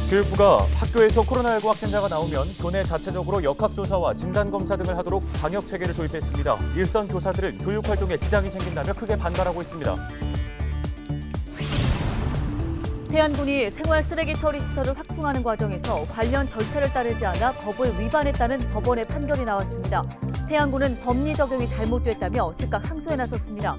교육부가 학교에서 코로나19 확진자가 나오면 교내 자체적으로 역학조사와 진단검사 등을 하도록 방역체계를 도입했습니다. 일선 교사들은 교육활동에 지장이 생긴다며 크게 반발하고 있습니다. 태안군이 생활 쓰레기 처리 시설을 확충하는 과정에서 관련 절차를 따르지 않아 법을 위반했다는 법원의 판결이 나왔습니다. 태안군은 법리 적용이 잘못됐다며 즉각 항소에 나섰습니다.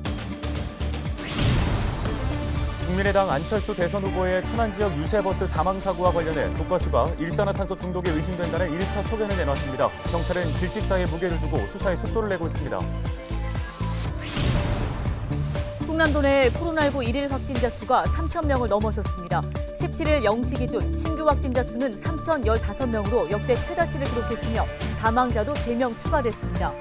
국민의당 안철수 대선 후보의 천안 지역 유세버스 사망사고와 관련해 교과서가 일산화탄소 중독에 의심된다는 1차 소견을 내놨습니다. 경찰은 질식사에 무게를 두고 수사에 속도를 내고 있습니다. 충남도 내 코로나19 일일 확진자 수가 3,000명을 넘어섰습니다. 17일 0시 기준 신규 확진자 수는 3,015명으로 역대 최다치를 기록했으며 사망자도 3명 추가됐습니다.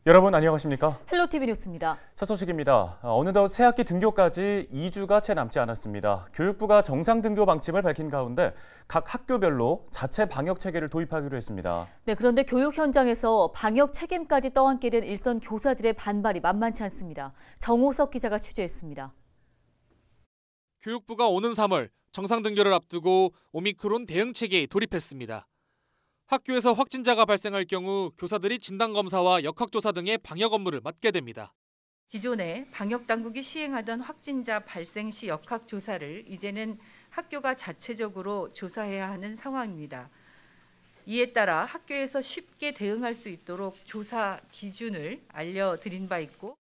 여러분 안녕하십니까? 헬로티비 뉴스입니다. 첫 소식입니다. 어느덧 새학기 등교까지 2주가 채 남지 않았습니다. 교육부가 정상 등교 방침을 밝힌 가운데 각 학교별로 자체 방역 체계를 도입하기로 했습니다. 네, 그런데 교육 현장에서 방역 책임까지 떠안게 된 일선 교사들의 반발이 만만치 않습니다. 정호석 기자가 취재했습니다. 교육부가 오는 3월 정상 등교를 앞두고 오미크론 대응 체계에 돌입했습니다. 학교에서 확진자가 발생할 경우 교사들이 진단검사와 역학조사 등의 방역 업무를 맡게 됩니다. 기존에 방역당국이 시행하던 확진자 발생 시 역학조사를 이제는 학교가 자체적으로 조사해야 하는 상황입니다. 이에 따라 학교에서 쉽게 대응할 수 있도록 조사 기준을 알려드린 바 있고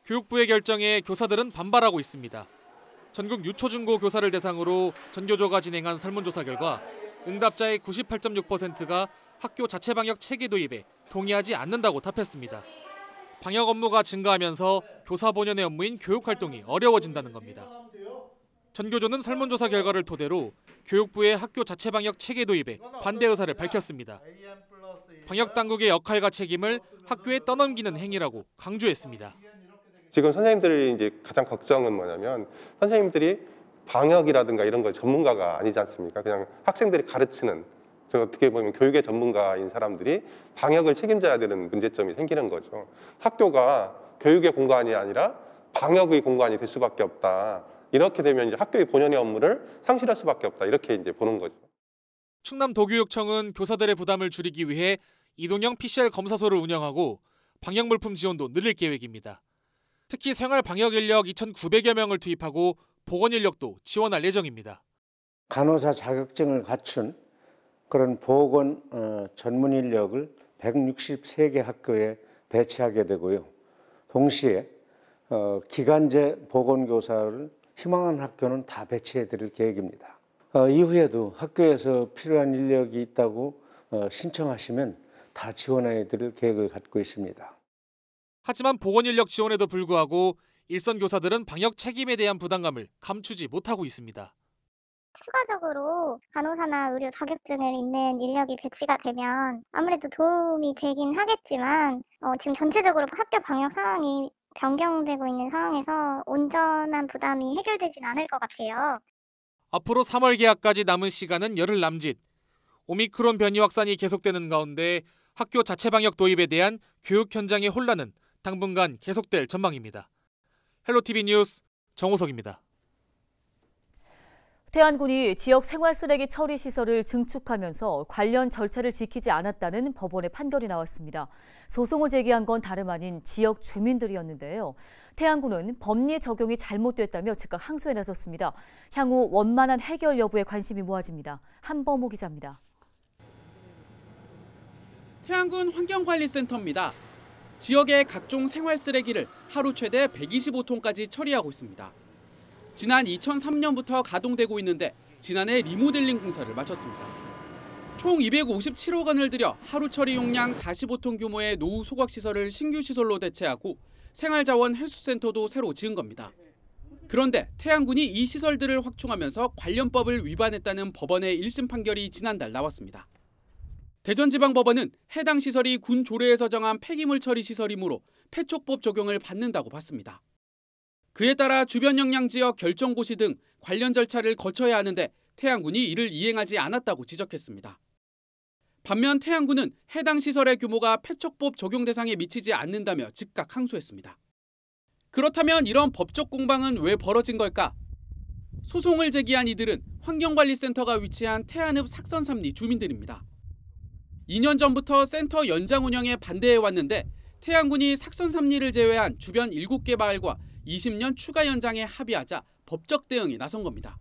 교육부의 결정에 교사들은 반발하고 있습니다. 전국 유초중고 교사를 대상으로 전교조가 진행한 설문조사 결과 응답자의 98.6%가 학교 자체 방역 체계 도입에 동의하지 않는다고 답했습니다. 방역 업무가 증가하면서 교사 본연의 업무인 교육 활동이 어려워진다는 겁니다. 전교조는 설문조사 결과를 토대로 교육부의 학교 자체 방역 체계 도입에 반대 의사를 밝혔습니다. 방역 당국의 역할과 책임을 학교에 떠넘기는 행위라고 강조했습니다. 지금 선생님들이 이제 가장 걱정은 뭐냐면 선생님들이 방역이라든가 이런 거 전문가가 아니지 않습니까? 그냥 학생들이 가르치는 어떻게 보면 교육의 전문가인 사람들이 방역을 책임져야 되는 문제점이 생기는 거죠. 학교가 교육의 공간이 아니라 방역의 공간이 될 수밖에 없다. 이렇게 되면 이제 학교의 본연의 업무를 상실할 수밖에 없다. 이렇게 이제 보는 거죠. 충남도교육청은 교사들의 부담을 줄이기 위해 이동형 PCR 검사소를 운영하고 방역 물품 지원도 늘릴 계획입니다. 특히 생활 방역 인력 2,900여 명을 투입하고 보건 인력도 지원할 예정입니다. 간호사 자격증을 갖춘 그런 보건 전문 인력을 163개 학교에 배치하게 되고요. 동시에 기간제 보건교사를 희망하는 학교는 다 배치해 드릴 계획입니다. 이후에도 학교에서 필요한 인력이 있다고 신청하시면 다 지원해 드릴 계획을 갖고 있습니다. 하지만 보건 인력 지원에도 불구하고 일선 교사들은 방역 책임에 대한 부담감을 감추지 못하고 있습니다. 추가적으로 간호사나 의료 자격증을 있는 인력이 배치가 되면 아무래도 도움이 되긴 하겠지만 지금 전체적으로 학교 방역 상황이 변경되고 있는 상황에서 온전한 부담이 해결되진 않을 것 같아요. 앞으로 3월 개학까지 남은 시간은 열흘 남짓. 오미크론 변이 확산이 계속되는 가운데 학교 자체 방역 도입에 대한 교육 현장의 혼란은 당분간 계속될 전망입니다. 헬로티비 뉴스 정호석입니다. 태안군이 지역 생활 쓰레기 처리 시설을 증축하면서 관련 절차를 지키지 않았다는 법원의 판결이 나왔습니다. 소송을 제기한 건 다름 아닌 지역 주민들이었는데요. 태안군은 법리 적용이 잘못됐다며 즉각 항소에 나섰습니다. 향후 원만한 해결 여부에 관심이 모아집니다. 한범호 기자입니다. 태안군 환경관리센터입니다. 지역의 각종 생활 쓰레기를 하루 최대 125톤까지 처리하고 있습니다. 지난 2003년부터 가동되고 있는데 지난해 리모델링 공사를 마쳤습니다. 총 257억 원을 들여 하루 처리 용량 45톤 규모의 노후 소각시설을 신규 시설로 대체하고 생활자원 해수센터도 새로 지은 겁니다. 그런데 태안군이 이 시설들을 확충하면서 관련법을 위반했다는 법원의 1심 판결이 지난달 나왔습니다. 대전지방법원은 해당 시설이 군 조례에서 정한 폐기물 처리 시설이므로 폐촉법 적용을 받는다고 봤습니다. 그에 따라 주변 영향지역 결정고시 등 관련 절차를 거쳐야 하는데 태안군이 이를 이행하지 않았다고 지적했습니다. 반면 태안군은 해당 시설의 규모가 폐척법 적용 대상에 미치지 않는다며 즉각 항소했습니다. 그렇다면 이런 법적 공방은 왜 벌어진 걸까? 소송을 제기한 이들은 환경관리센터가 위치한 태안읍 삭선삼리 주민들입니다. 2년 전부터 센터 연장 운영에 반대해왔는데 태안군이 삭선삼리를 제외한 주변 7개 마을과 20년 추가 연장에 합의하자 법적 대응에 나선 겁니다.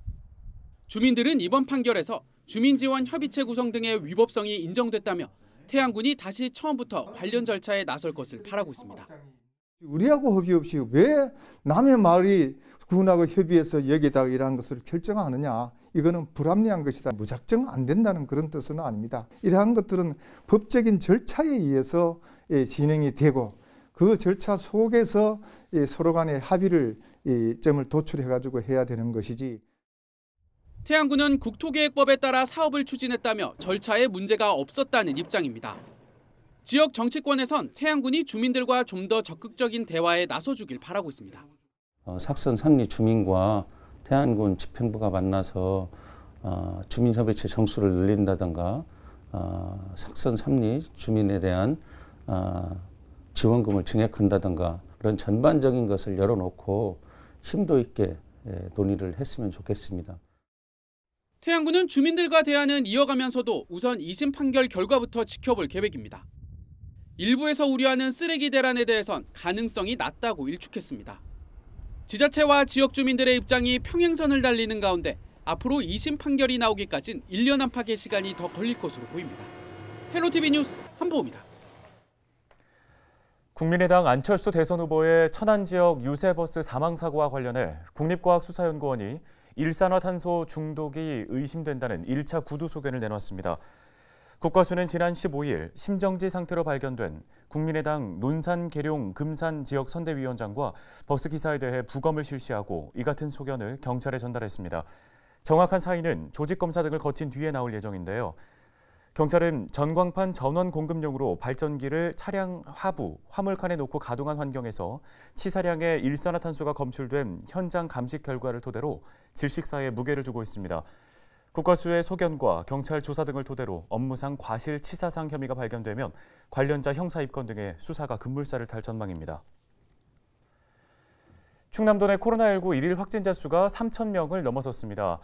주민들은 이번 판결에서 주민지원협의체 구성 등의 위법성이 인정됐다며 태안군이 다시 처음부터 관련 절차에 나설 것을 바라고 있습니다. 우리하고 협의 없이 왜 남의 마을이 군하고 협의해서 여기다가 이러한 것을 결정하느냐. 이거는 불합리한 것이다. 무작정 안 된다는 그런 뜻은 아닙니다. 이러한 것들은 법적인 절차에 의해서 진행이 되고 그 절차 속에서 서로 간의 합의를 점을 도출해가지고 해야 되는 것이지. 태안군은 국토계획법에 따라 사업을 추진했다며 절차에 문제가 없었다는 입장입니다. 지역 정치권에선 태안군이 주민들과 좀 더 적극적인 대화에 나서주길 바라고 있습니다. 삭선삼리 주민과 태안군 집행부가 만나서 주민협의체 정수를 늘린다든가 삭선삼리 주민에 대한 지원금을 증액한다든가 그런 전반적인 것을 열어놓고 심도 있게 논의를 했으면 좋겠습니다. 태안군은 주민들과 대화는 이어가면서도 우선 2심 판결 결과부터 지켜볼 계획입니다. 일부에서 우려하는 쓰레기 대란에 대해선 가능성이 낮다고 일축했습니다. 지자체와 지역 주민들의 입장이 평행선을 달리는 가운데 앞으로 2심 판결이 나오기까진 1년 안팎의 시간이 더 걸릴 것으로 보입니다. 헬로티비 뉴스 한보호입니다. 국민의당 안철수 대선 후보의 천안 지역 유세버스 사망 사고와 관련해 국립과학수사연구원이 일산화탄소 중독이 의심된다는 1차 구두 소견을 내놨습니다. 국과수는 지난 15일 심정지 상태로 발견된 국민의당 논산, 계룡, 금산 지역 선대위원장과 버스 기사에 대해 부검을 실시하고 이 같은 소견을 경찰에 전달했습니다. 정확한 사인은 조직검사 등을 거친 뒤에 나올 예정인데요. 경찰은 전광판 전원 공급용으로 발전기를 차량 하부, 화물칸에 놓고 가동한 환경에서 치사량의 일산화탄소가 검출된 현장 감식 결과를 토대로 질식사에 무게를 두고 있습니다. 국과수의 소견과 경찰 조사 등을 토대로 업무상 과실치사상 혐의가 발견되면 관련자 형사 입건 등의 수사가 급물살을 탈 전망입니다. 충남도 내 코로나19 일일 확진자 수가 3,000명을 넘어섰습니다.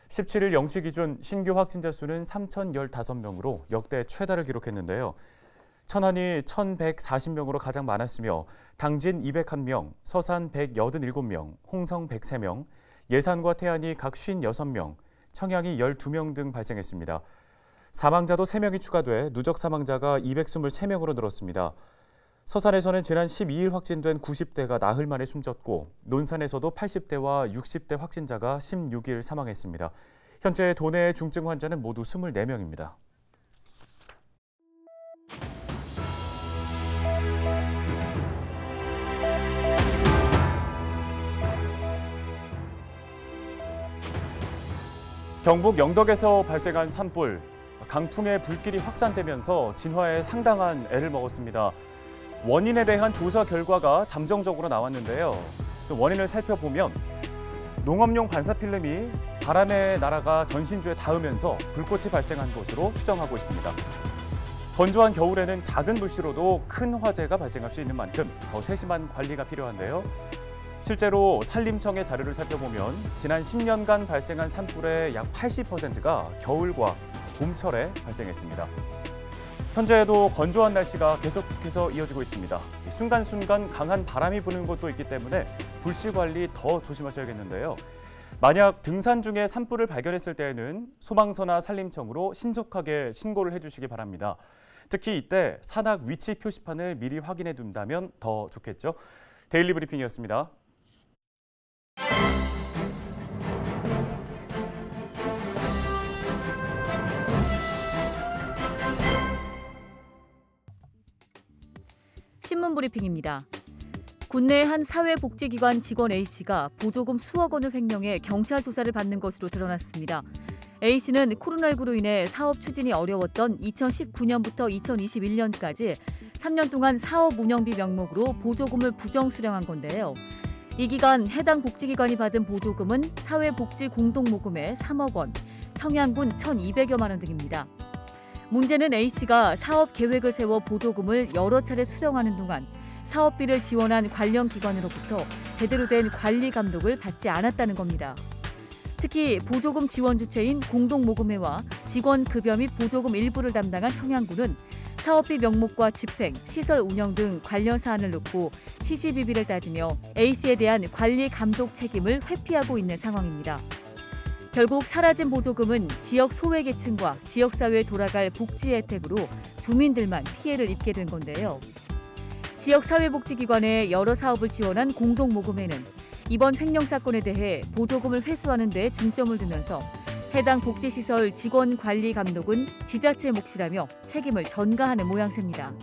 17일 0시 기준 신규 확진자 수는 3,015명으로 역대 최다를 기록했는데요. 천안이 1,140명으로 가장 많았으며 당진 201명, 서산 187명, 홍성 103명, 예산과 태안이 각 56명, 청양이 12명 등 발생했습니다. 사망자도 3명이 추가돼 누적 사망자가 223명으로 늘었습니다. 서산에서는 지난 12일 확진된 90대가 나흘 만에 숨졌고 논산에서도 80대와 60대 확진자가 16일 사망했습니다. 현재 도내 중증 환자는 모두 24명입니다. 경북 영덕에서 발생한 산불, 강풍에 불길이 확산되면서 진화에 상당한 애를 먹었습니다. 원인에 대한 조사 결과가 잠정적으로 나왔는데요. 원인을 살펴보면 농업용 반사필름이 바람에 날아가 전신주에 닿으면서 불꽃이 발생한 것으로 추정하고 있습니다. 건조한 겨울에는 작은 불씨로도 큰 화재가 발생할 수 있는 만큼 더 세심한 관리가 필요한데요. 실제로 산림청의 자료를 살펴보면 지난 10년간 발생한 산불의 약 80%가 겨울과 봄철에 발생했습니다. 현재에도 건조한 날씨가 계속해서 이어지고 있습니다. 순간순간 강한 바람이 부는 곳도 있기 때문에 불씨 관리 더 조심하셔야겠는데요. 만약 등산 중에 산불을 발견했을 때에는 소방서나 산림청으로 신속하게 신고를 해주시기 바랍니다. 특히 이때 산악 위치 표시판을 미리 확인해 둔다면 더 좋겠죠. 데일리 브리핑이었습니다. 신문 브리핑입니다. 국내 한 사회복지기관 직원 A씨가 보조금 수억 원을 횡령해 경찰 조사를 받는 것으로 드러났습니다. A씨는 코로나19로 인해 사업 추진이 어려웠던 2019년부터 2021년까지 3년 동안 사업 운영비 명목으로 보조금을 부정 수령한 건데요. 이 기간 해당 복지기관이 받은 보조금은 사회복지공동모금회 3억 원, 청양군 1,200여만 원 등입니다. 문제는 A씨가 사업 계획을 세워 보조금을 여러 차례 수령하는 동안 사업비를 지원한 관련 기관으로부터 제대로 된 관리 감독을 받지 않았다는 겁니다. 특히 보조금 지원 주체인 공동모금회와 직원 급여 및 보조금 일부를 담당한 청양군은 사업비 명목과 집행, 시설 운영 등 관련 사안을 놓고 시시비비를 따지며 A씨에 대한 관리 감독 책임을 회피하고 있는 상황입니다. 결국 사라진 보조금은 지역 소외계층과 지역사회에 돌아갈 복지 혜택으로 주민들만 피해를 입게 된 건데요. 지역사회복지기관의 여러 사업을 지원한 공동모금회는 이번 횡령 사건에 대해 보조금을 회수하는 데 중점을 두면서 해당 복지시설 직원 관리 감독은 지자체 몫이라며 책임을 전가하는 모양새입니다.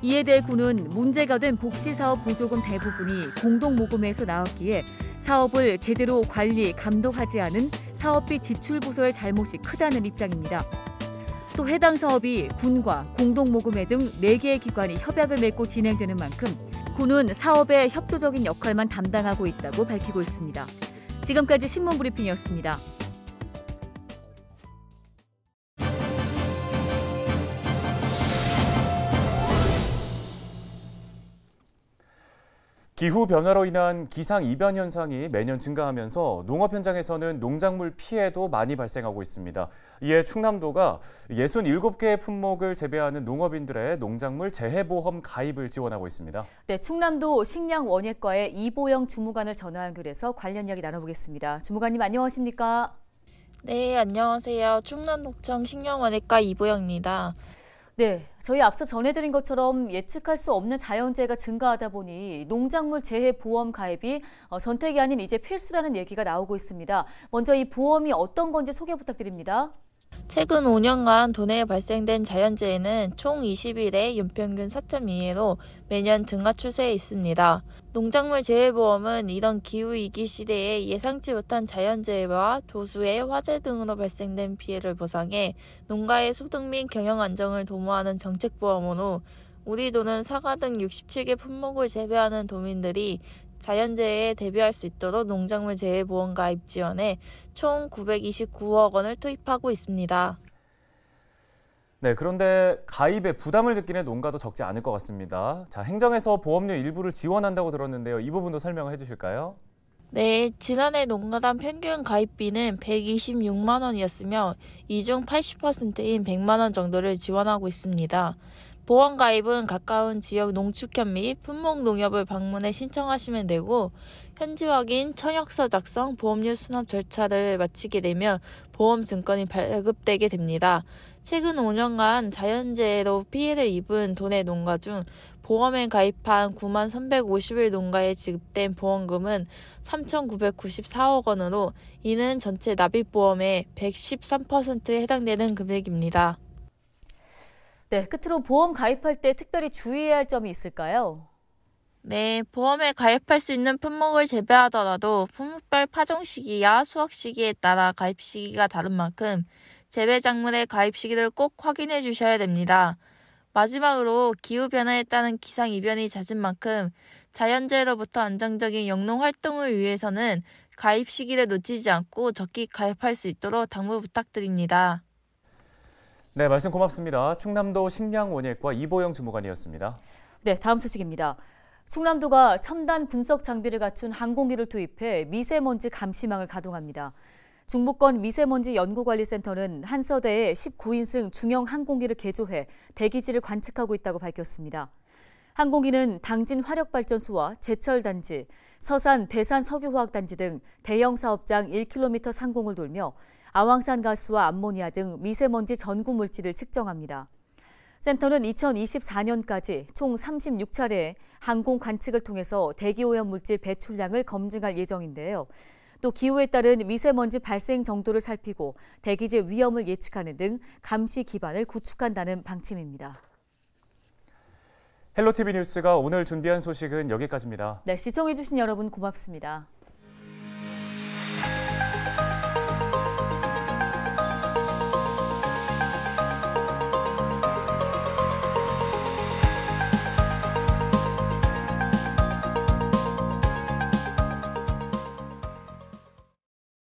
이에 대해 군은 문제가 된 복지사업 보조금 대부분이 공동모금회에서 나왔기에 사업을 제대로 관리, 감독하지 않은 사업비 지출 부서의 잘못이 크다는 입장입니다. 또 해당 사업이 군과 공동모금회 등 4개의 기관이 협약을 맺고 진행되는 만큼 군은 사업의 협조적인 역할만 담당하고 있다고 밝히고 있습니다. 지금까지 신문브리핑이었습니다. 기후변화로 인한 기상이변 현상이 매년 증가하면서 농업 현장에서는 농작물 피해도 많이 발생하고 있습니다. 이에 충남도가 67개의 품목을 재배하는 농업인들의 농작물 재해보험 가입을 지원하고 있습니다. 네, 충남도 식량원예과의 이보영 주무관을 전화 연결해서 관련 이야기 나눠보겠습니다. 주무관님 안녕하십니까? 네, 안녕하세요. 충남도청 식량원예과 이보영입니다. 네, 저희 앞서 전해드린 것처럼 예측할 수 없는 자연재해가 증가하다 보니 농작물 재해 보험 가입이 선택이 아닌 이제 필수라는 얘기가 나오고 있습니다. 먼저 이 보험이 어떤 건지 소개 부탁드립니다. 최근 5년간 도내에 발생된 자연재해는 총 20일에 연평균 4.2회로 매년 증가 추세에 있습니다. 농작물 재해보험은 이런 기후위기 시대에 예상치 못한 자연재해와 조수의 화재 등으로 발생된 피해를 보상해 농가의 소득 및 경영 안정을 도모하는 정책보험으로 우리 도는 사과 등 67개 품목을 재배하는 도민들이 자연재해에 대비할 수 있도록 농작물 재해보험 가입 지원에 총 929억 원을 투입하고 있습니다. 네, 그런데 가입에 부담을 느끼는 농가도 적지 않을 것 같습니다. 자, 행정에서 보험료 일부를 지원한다고 들었는데요. 이 부분도 설명을 해주실까요? 네, 지난해 농가당 평균 가입비는 126만 원이었으며 이 중 80%인 100만 원 정도를 지원하고 있습니다. 보험 가입은 가까운 지역 농축협 및 품목 농협을 방문해 신청하시면 되고 현지 확인, 청약서 작성, 보험료 수납 절차를 마치게 되면 보험 증권이 발급되게 됩니다. 최근 5년간 자연재해로 피해를 입은 도내 농가 중 보험에 가입한 9만 350일 농가에 지급된 보험금은 3,994억 원으로 이는 전체 납입보험의 113%에 해당되는 금액입니다. 네, 끝으로 보험 가입할 때 특별히 주의해야 할 점이 있을까요? 네, 보험에 가입할 수 있는 품목을 재배하더라도 품목별 파종 시기와 수확 시기에 따라 가입 시기가 다른 만큼 재배 작물의 가입 시기를 꼭 확인해 주셔야 됩니다. 마지막으로 기후변화에 따른 기상이변이 잦은 만큼 자연재해로부터 안정적인 영농 활동을 위해서는 가입 시기를 놓치지 않고 적기 가입할 수 있도록 당부 부탁드립니다. 네, 말씀 고맙습니다. 충남도 식량원예과 이보영 주무관이었습니다. 네, 다음 소식입니다. 충남도가 첨단 분석 장비를 갖춘 항공기를 투입해 미세먼지 감시망을 가동합니다. 중부권 미세먼지 연구관리센터는 한서대에 19인승 중형 항공기를 개조해 대기질을 관측하고 있다고 밝혔습니다. 항공기는 당진 화력발전소와 제철단지, 서산 대산 석유화학단지 등 대형 사업장 1km 상공을 돌며 아황산 가스와 암모니아 등 미세먼지 전구 물질을 측정합니다. 센터는 2024년까지 총 36차례의 항공 관측을 통해서 대기오염 물질 배출량을 검증할 예정인데요. 또 기후에 따른 미세먼지 발생 정도를 살피고 대기질 위험을 예측하는 등 감시 기반을 구축한다는 방침입니다. 헬로티비 뉴스가 오늘 준비한 소식은 여기까지입니다. 네, 시청해주신 여러분 고맙습니다.